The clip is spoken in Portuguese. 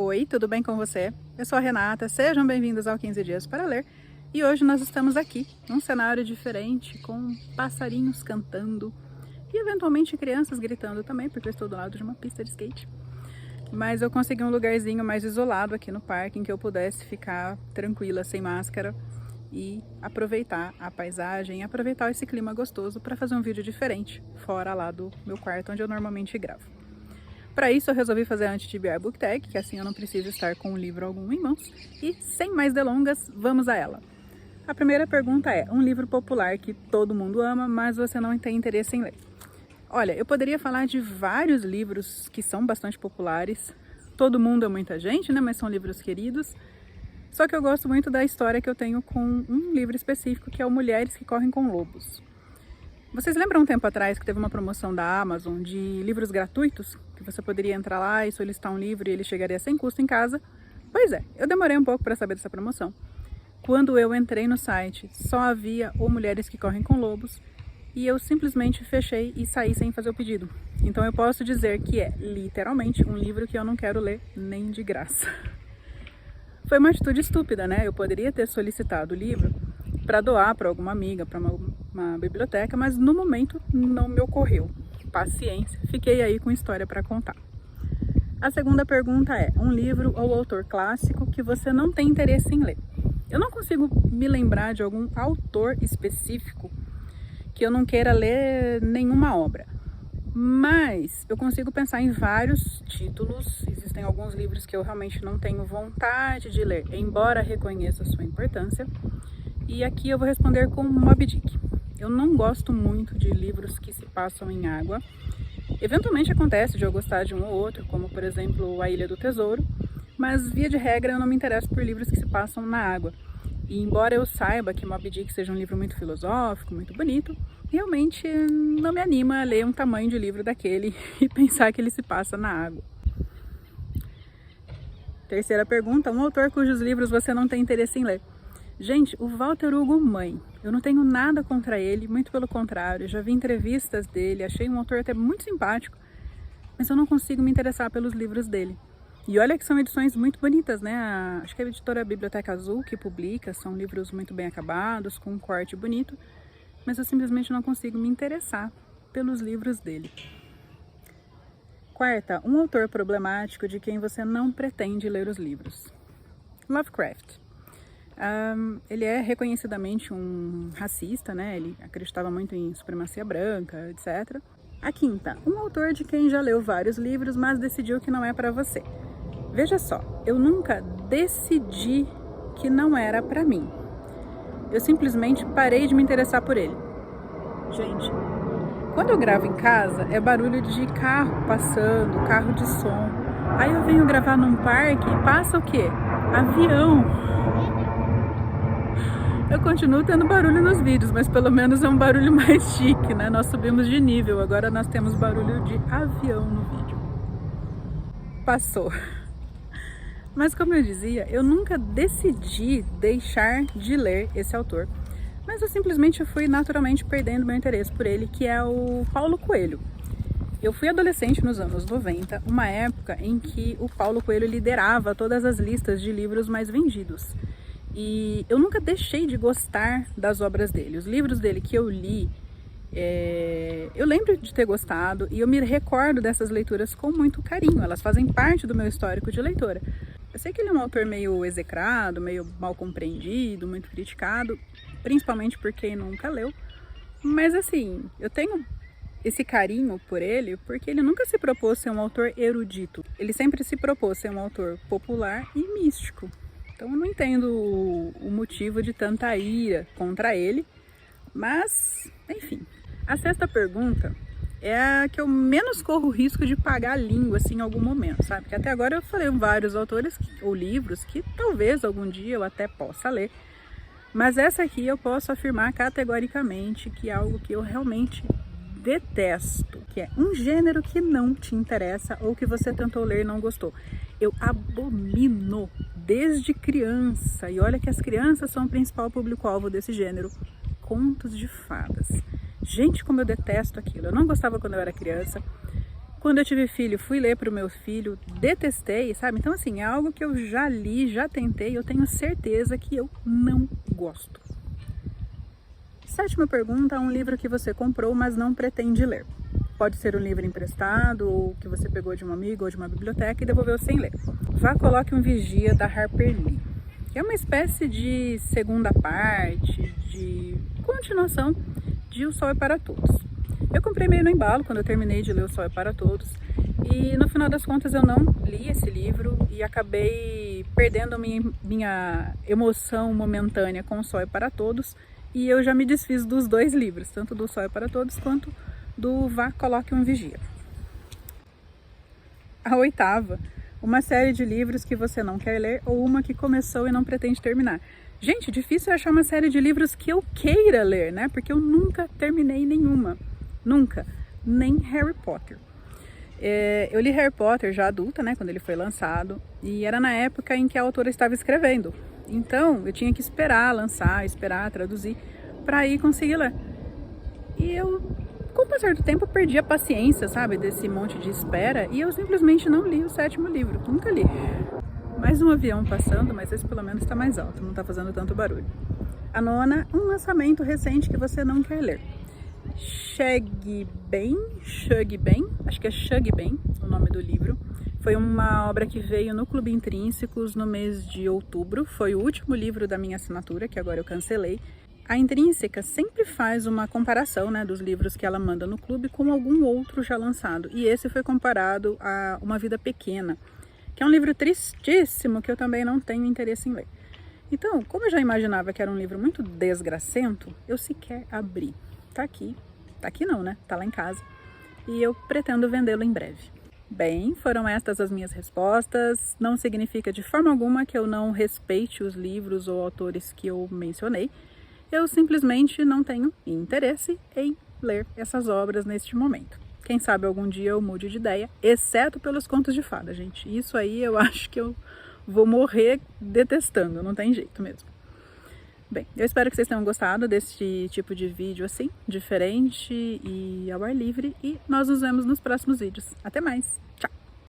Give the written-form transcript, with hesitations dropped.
Oi, tudo bem com você? Eu sou a Renata, sejam bem-vindos ao 15 Dias para Ler. E hoje nós estamos aqui, num cenário diferente, com passarinhos cantando e eventualmente crianças gritando também, porque eu estou do lado de uma pista de skate. Mas eu consegui um lugarzinho mais isolado aqui no parque, em que eu pudesse ficar tranquila, sem máscara, e aproveitar a paisagem, aproveitar esse clima gostoso para fazer um vídeo diferente, fora lá do meu quarto, onde eu normalmente gravo. Para isso eu resolvi fazer a anti-TBR Book Tag, que assim eu não preciso estar com um livro algum em mãos. E sem mais delongas, vamos a ela. A primeira pergunta é: um livro popular que todo mundo ama, mas você não tem interesse em ler? Olha, eu poderia falar de vários livros que são bastante populares. Todo mundo é muita gente, né? Mas são livros queridos. Só que eu gosto muito da história que eu tenho com um livro específico, que é o Mulheres que Correm com Lobos. Vocês lembram um tempo atrás que teve uma promoção da Amazon de livros gratuitos? Que você poderia entrar lá e solicitar um livro e ele chegaria sem custo em casa? Pois é, eu demorei um pouco para saber dessa promoção. Quando eu entrei no site, só havia o Mulheres que Correm com Lobos e eu simplesmente fechei e saí sem fazer o pedido. Então eu posso dizer que é literalmente um livro que eu não quero ler nem de graça. Foi uma atitude estúpida, né? Eu poderia ter solicitado o livro para doar para alguma amiga, para uma biblioteca, mas no momento não me ocorreu. Paciência, fiquei aí com história para contar. A segunda pergunta é: um livro ou autor clássico que você não tem interesse em ler? Eu não consigo me lembrar de algum autor específico que eu não queira ler nenhuma obra, mas eu consigo pensar em vários títulos. Existem alguns livros que eu realmente não tenho vontade de ler, embora reconheça a sua importância. E aqui eu vou responder com Moby Dick. Eu não gosto muito de livros que se passam em água. Eventualmente acontece de eu gostar de um ou outro, como por exemplo A Ilha do Tesouro, mas via de regra eu não me interesso por livros que se passam na água. E embora eu saiba que Moby Dick seja um livro muito filosófico, muito bonito, realmente não me anima a ler um tamanho de livro daquele e pensar que ele se passa na água. Terceira pergunta: um autor cujos livros você não tem interesse em ler? Gente, o Walter Hugo Mãe, eu não tenho nada contra ele, muito pelo contrário, já vi entrevistas dele, achei um autor até muito simpático, mas eu não consigo me interessar pelos livros dele. E olha que são edições muito bonitas, né? Acho que é a editora Biblioteca Azul que publica, são livros muito bem acabados, com um corte bonito, mas eu simplesmente não consigo me interessar pelos livros dele. Quarta, um autor problemático de quem você não pretende ler os livros. Lovecraft. Ele é reconhecidamente um racista, né? Ele acreditava muito em supremacia branca, etc. A quinta, um autor de quem já leu vários livros, mas decidiu que não é para você. Veja só, eu nunca decidi que não era para mim. Eu simplesmente parei de me interessar por ele. Gente, quando eu gravo em casa, é barulho de carro passando, carro de som. Aí eu venho gravar num parque e passa o quê? Avião. Eu continuo tendo barulho nos vídeos, mas pelo menos é um barulho mais chique, né? Nós subimos de nível, agora nós temos barulho de avião no vídeo. Passou. Mas como eu dizia, eu nunca decidi deixar de ler esse autor, mas eu simplesmente fui naturalmente perdendo meu interesse por ele, que é o Paulo Coelho. Eu fui adolescente nos anos 90, uma época em que o Paulo Coelho liderava todas as listas de livros mais vendidos. E eu nunca deixei de gostar das obras dele. Os livros dele que eu li, eu lembro de ter gostado e eu me recordo dessas leituras com muito carinho. Elas fazem parte do meu histórico de leitora. Eu sei que ele é um autor meio execrado, meio mal compreendido, muito criticado, principalmente por quem nunca leu. Mas assim, eu tenho esse carinho por ele porque ele nunca se propôs ser um autor erudito. Ele sempre se propôs ser um autor popular e místico. Então eu não entendo o motivo de tanta ira contra ele, mas, enfim. A sexta pergunta é a que eu menos corro risco de pagar a língua, assim, em algum momento, sabe? Porque até agora eu falei vários autores ou livros que talvez algum dia eu até possa ler, mas essa aqui eu posso afirmar categoricamente que é algo que eu realmente detesto, que é um gênero que não te interessa ou que você tentou ler e não gostou. Eu abomino desde criança, e olha que as crianças são o principal público-alvo desse gênero, contos de fadas. Gente, como eu detesto aquilo. Eu não gostava quando eu era criança. Quando eu tive filho, fui ler para o meu filho, detestei, sabe? Então, assim, é algo que eu já li, já tentei, eu tenho certeza que eu não gosto. Sétima pergunta, um livro que você comprou, mas não pretende ler. Pode ser um livro emprestado, ou que você pegou de um amigo ou de uma biblioteca e devolveu sem ler. Vá, coloque um Vigia, da Harper Lee. É uma espécie de segunda parte, de continuação de O Sol é para Todos. Eu comprei meio no embalo quando eu terminei de ler O Sol é para Todos, e no final das contas eu não li esse livro e acabei perdendo a minha emoção momentânea com O Sol é para Todos, e eu já me desfiz dos dois livros, tanto do O Sol é para Todos quanto do Vá, Coloque um Vigia. A oitava, uma série de livros que você não quer ler ou uma que começou e não pretende terminar. Gente, difícil é achar uma série de livros que eu queira ler, né? Porque eu nunca terminei nenhuma. Nunca. Nem Harry Potter. Eu li Harry Potter já adulta, né? Quando ele foi lançado. E era na época em que a autora estava escrevendo. Então, eu tinha que esperar lançar, esperar traduzir, para aí conseguir ler. E eu, com o passar do tempo, perdi a paciência, sabe? Desse monte de espera. E eu simplesmente não li o 7º livro. Nunca li. Mais um avião passando, mas esse pelo menos está mais alto, não está fazendo tanto barulho. A nona, um lançamento recente que você não quer ler. Chug Bem, acho que é Chug Bem, o nome do livro. Foi uma obra que veio no Clube Intrínsecos no mês de outubro. Foi o último livro da minha assinatura, que agora eu cancelei. A Intrínseca sempre faz uma comparação, né, dos livros que ela manda no clube com algum outro já lançado. E esse foi comparado a Uma Vida Pequena, que é um livro tristíssimo que eu também não tenho interesse em ler. Então, como eu já imaginava que era um livro muito desgracento, eu sequer abri. Tá aqui não, né? Tá lá em casa. E eu pretendo vendê-lo em breve. Bem, foram estas as minhas respostas. Não significa de forma alguma que eu não respeite os livros ou autores que eu mencionei. Eu simplesmente não tenho interesse em ler essas obras neste momento. Quem sabe algum dia eu mude de ideia, exceto pelos contos de fada, gente. Isso aí eu acho que eu vou morrer detestando, não tem jeito mesmo. Bem, eu espero que vocês tenham gostado desse tipo de vídeo assim, diferente e ao ar livre. E nós nos vemos nos próximos vídeos. Até mais! Tchau!